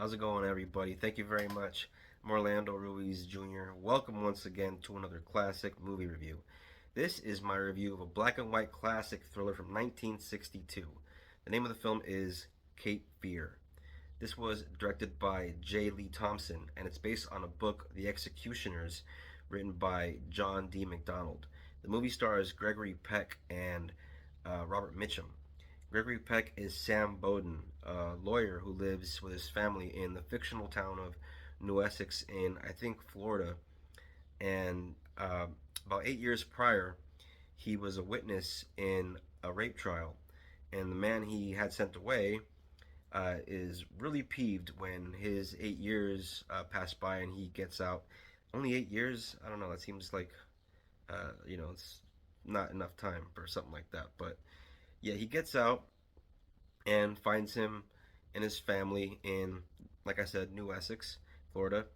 How's it going, everybody? Thank you very much. I'm Orlando Ruiz Jr. Welcome once again to another classic movie review. This is my review of a black and white classic thriller from 1962. The name of the film is Cape Fear. This was directed by J. Lee Thompson, and it's based on a book, The Executioners, written by John D. MacDonald. The movie stars Gregory Peck and Robert Mitchum. Gregory Peck is Sam Bowden, a lawyer who lives with his family in the fictional town of New Essex in, I think, Florida. And about 8 years prior, he was a witness in a rape trial. And the man he had sent away is really peeved when his 8 years pass by and he gets out. Only 8 years? I don't know. It seems like, it's not enough time for something like that. But yeah, he gets out and finds him and his family in, like I said, New Essex, Florida,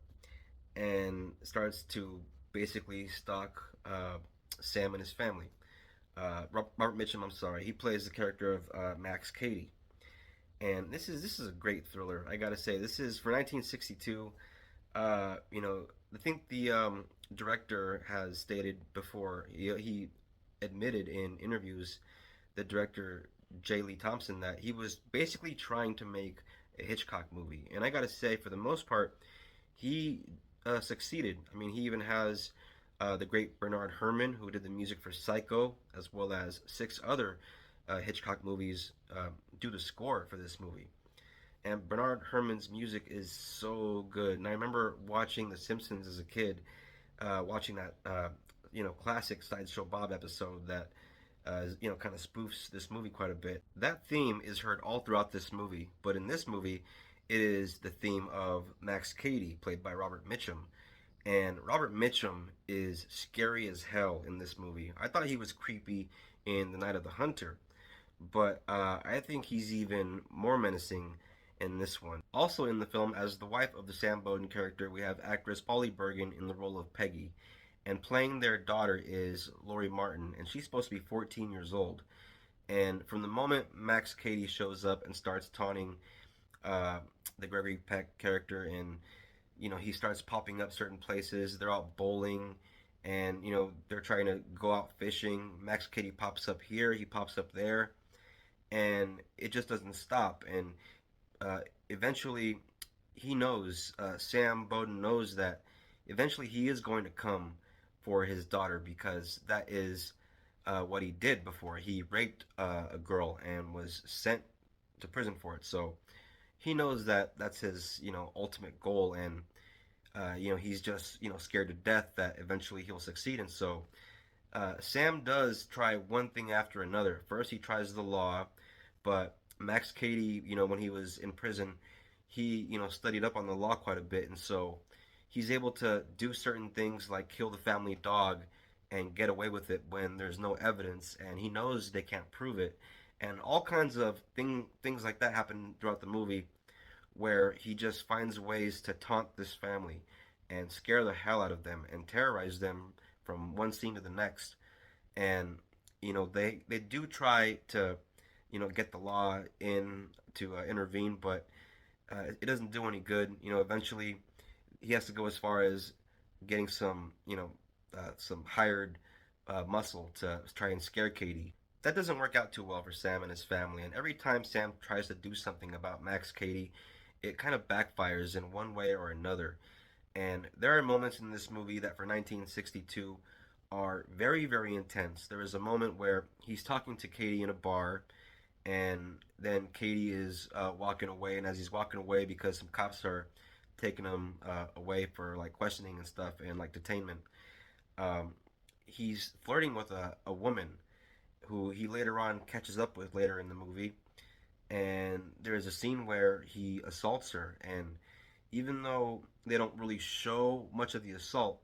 and starts to basically stalk Sam and his family. Robert Mitchum, I'm sorry, he plays the character of Max Cady, and this is a great thriller. I gotta say, this is for 1962. I think the director has stated before. He admitted in interviews, the director J. Lee Thompson, that he was basically trying to make a Hitchcock movie, and I gotta say, for the most part, he succeeded. I mean, he even has the great Bernard Herrmann, who did the music for Psycho, as well as six other Hitchcock movies, do the score for this movie. And Bernard Herrmann's music is so good. And I remember watching The Simpsons as a kid, watching that classic Sideshow Bob episode that kind of spoofs this movie quite a bit. That theme is heard all throughout this movie, but in this movie, it is the theme of Max Cady, played by Robert Mitchum. And Robert Mitchum is scary as hell in this movie. I thought he was creepy in The Night of the Hunter, but I think he's even more menacing in this one. Also in the film, as the wife of the Sam Bowden character, we have actress Polly Bergen in the role of Peggy. And playing their daughter is Lori Martin, and she's supposed to be 14 years old. And from the moment Max Cady shows up and starts taunting uh, the Gregory Peck character, and he starts popping up certain places. They're out bowling, and they're trying to go out fishing. Max Cady pops up here, he pops up there, and it just doesn't stop. And eventually, he knows. Sam Bowden knows that eventually he is going to come for his daughter, because that is what he did before. He raped a girl and was sent to prison for it. So he knows that that's his ultimate goal, and he's just scared to death that eventually he'll succeed. And so Sam does try one thing after another. First, he tries the law, but Max Cady, when he was in prison, he studied up on the law quite a bit, and so he's able to do certain things like kill the family dog and get away with it when there's no evidence, and he knows they can't prove it. And all kinds of things like that happen throughout the movie, where he just finds ways to taunt this family and scare the hell out of them and terrorize them from one scene to the next. And they do try to get the law in to intervene, but it doesn't do any good. Eventually he has to go as far as getting some hired muscle to try and scare Cady. That doesn't work out too well for Sam and his family, and every time Sam tries to do something about Max Cady, it kind of backfires in one way or another. And there are moments in this movie that for 1962 are very, very intense. There is a moment where he's talking to Cady in a bar, and then Cady is walking away, and as he's walking away, because some cops are taking him away for like questioning and stuff and like detainment, um, he's flirting with a woman who he later on catches up with later in the movie, and there's a scene where he assaults her, and even though they don't really show much of the assault,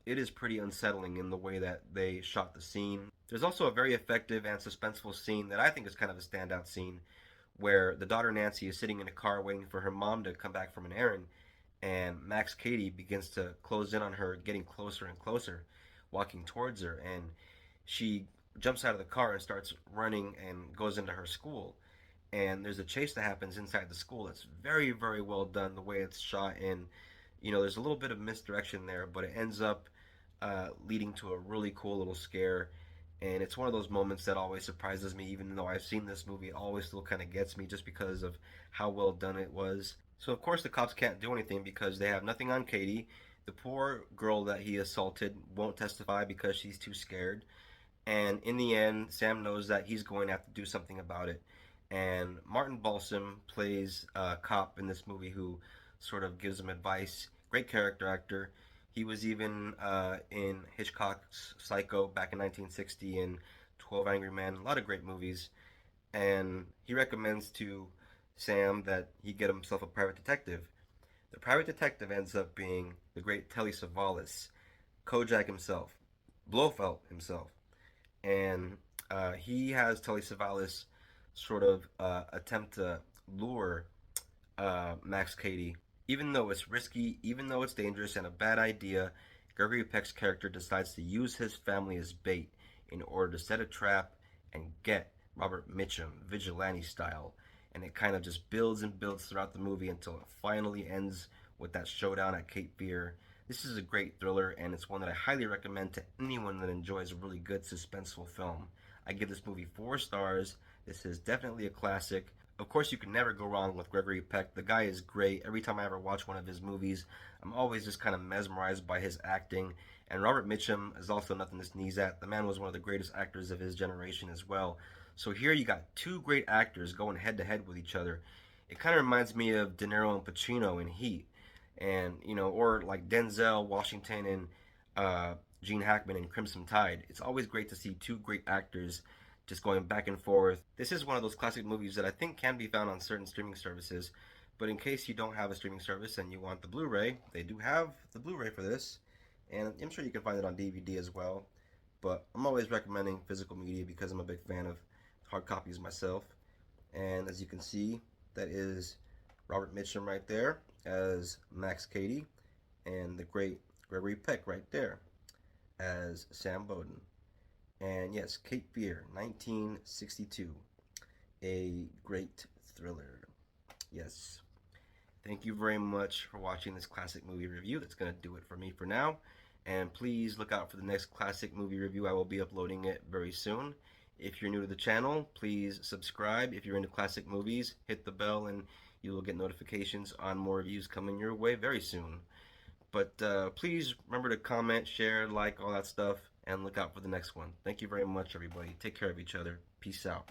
it is pretty unsettling in the way that they shot the scene. There's also a very effective and suspenseful scene that I think is kind of a standout scene, where the daughter Nancy is sitting in a car waiting for her mom to come back from an errand, and Max Cady begins to close in on her, getting closer and closer, walking towards her, and she jumps out of the car and starts running and goes into her school. and there's a chase that happens inside the school that's very, very well done. The way it's shot, and there's a little bit of misdirection there, but it ends up leading to a really cool little scare. And it's one of those moments that always surprises me, even though I've seen this movie, it always still kind of gets me just because of how well done it was. So, of course, the cops can't do anything because they have nothing on Katie. The poor girl that he assaulted won't testify because she's too scared. And in the end, Sam knows that he's going to have to do something about it. And Martin Balsam plays a cop in this movie who sort of gives him advice. Great character actor. He was even in Hitchcock's Psycho back in 1960 and 12 Angry Men. A lot of great movies. And he recommends to Sam that he get himself a private detective. The private detective ends up being the great Telly Savalas, Kojak himself, Blofeld himself. And he has Telly Savalas sort of attempt to lure Max Cady. Even though it's risky, even though it's dangerous and a bad idea, Gregory Peck's character decides to use his family as bait in order to set a trap and get Robert Mitchum, vigilante style. And it kind of just builds and builds throughout the movie until it finally ends with that showdown at Cape Fear. This is a great thriller, and it's one that I highly recommend to anyone that enjoys a really good suspenseful film. I give this movie 4 stars. This is definitely a classic. Of course, you can never go wrong with Gregory Peck. The guy is great. Every time I ever watch one of his movies, I'm always just kind of mesmerized by his acting. And Robert Mitchum is also nothing to sneeze at. The man was one of the greatest actors of his generation as well. So here you got two great actors going head to head with each other. It kind of reminds me of De Niro and Pacino in Heat, and or like Denzel Washington and Gene Hackman in Crimson Tide. It's always great to see two great actors just going back and forth. This is one of those classic movies that I think can be found on certain streaming services. But in case you don't have a streaming service and you want the Blu-ray, they do have the Blu-ray for this, and I'm sure you can find it on DVD as well. But I'm always recommending physical media because I'm a big fan of hard copies myself. And as you can see, that is Robert Mitchum right there as Max Cady, and the great Gregory Peck right there as Sam Bowden. And yes, Cape Fear, 1962, a great thriller. Yes. Thank you very much for watching this classic movie review. That's going to do it for me for now. And please look out for the next classic movie review. I will be uploading it very soon. If you're new to the channel, please subscribe. If you're into classic movies, hit the bell and you will get notifications on more reviews coming your way very soon. But please remember to comment, share, like, all that stuff, and look out for the next one. Thank you very much, everybody. Take care of each other. Peace out.